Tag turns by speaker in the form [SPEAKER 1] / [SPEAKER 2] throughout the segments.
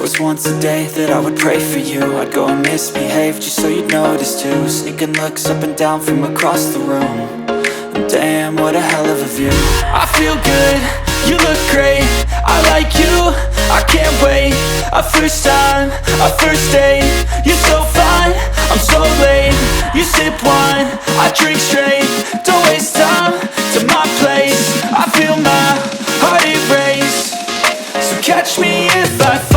[SPEAKER 1] was once a day that I would pray for you. I'd go and misbehave just so you'd notice too. Sneaking looks up and down from across the room. And damn, what a hell of a view. I feel good, you look great, I like you, I can't wait. A first time, a first date, you're so fine, I'm so late. You sip wine, I drink straight, don't waste time to my place. I feel my heart erase, so catch me if I fall.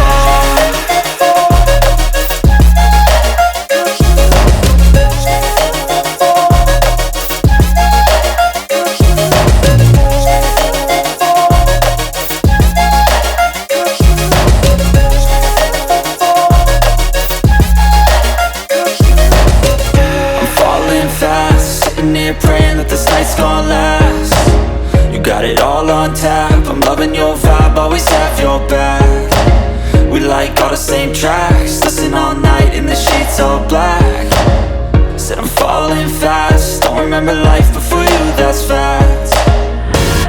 [SPEAKER 1] Praying that this night's gonna last. You got it all on tap, I'm loving your vibe, always have your back. We like all the same tracks, listen all night in the sheets all black. Said I'm falling fast, don't remember life before you, that's fact.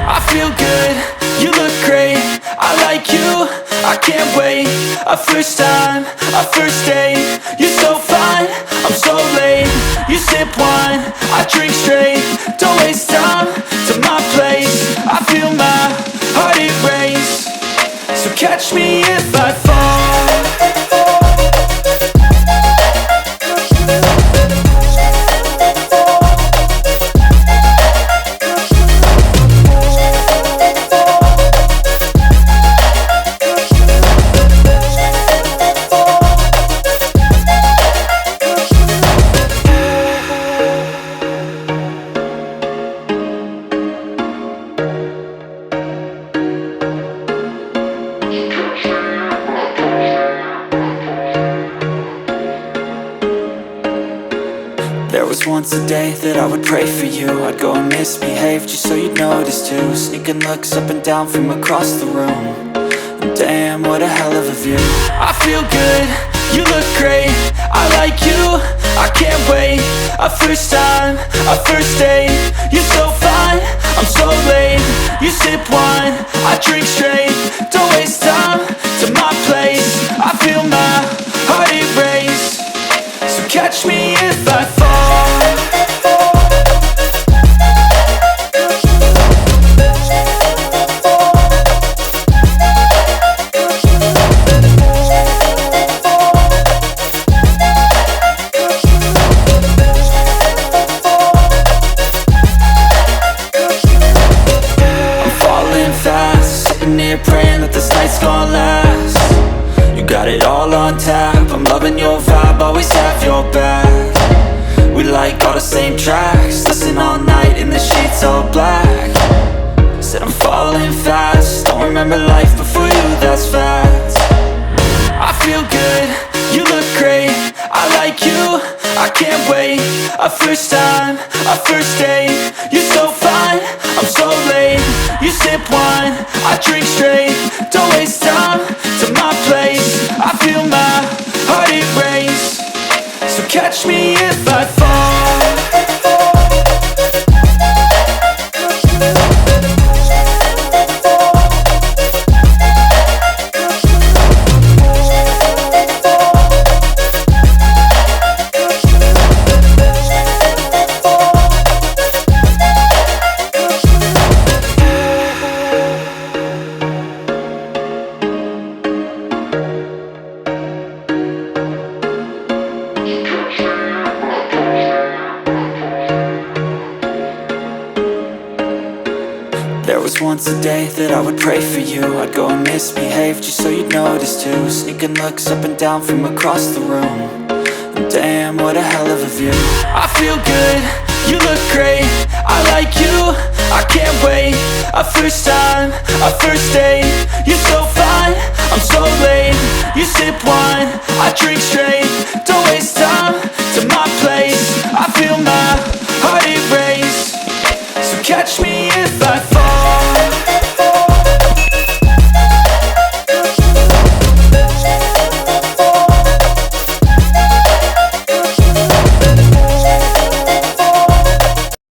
[SPEAKER 1] I feel good, you look great, I like you, I can't wait. A first time, a first date, you're so fine, I'm so late. You sip wine, I drink straight, don't waste time to my place. I feel my heart erase, so catch me if I fall. There was once a day that I would pray for you. I'd go and misbehave just so you'd notice too. Sneaking looks up and down from across the room. And damn, what a hell of a view. I feel good, you look great, I like you, I can't wait. A first time, a first date, you're so fine, I'm so late. You sip wine, I drink straight, don't waste time to my place. I feel my heart erase, so catch me if I fall. Praying that this night's gonna last. You got it all on tap, I'm loving your vibe, always have your back. We like all the same tracks, listen all night in the sheets all black. Said I'm falling fast, don't remember life before you, that's fact. I feel good, you look great, I like you, I can't wait. A first time, a first date, you're so fine, I'm so late. You sip wine, I drink straight, don't waste time to my place. I feel my heart erase, so catch me if I fall. There was once a day that I would pray for you. I'd go and misbehave just so you'd notice too. Sneaking looks up and down from across the room. And damn, what a hell of a view. I feel good, you look great, I like you, I can't wait. A first time, a first date, you're so fine, I'm so late. You sip wine, I drink straight, don't waste time to my place. I feel my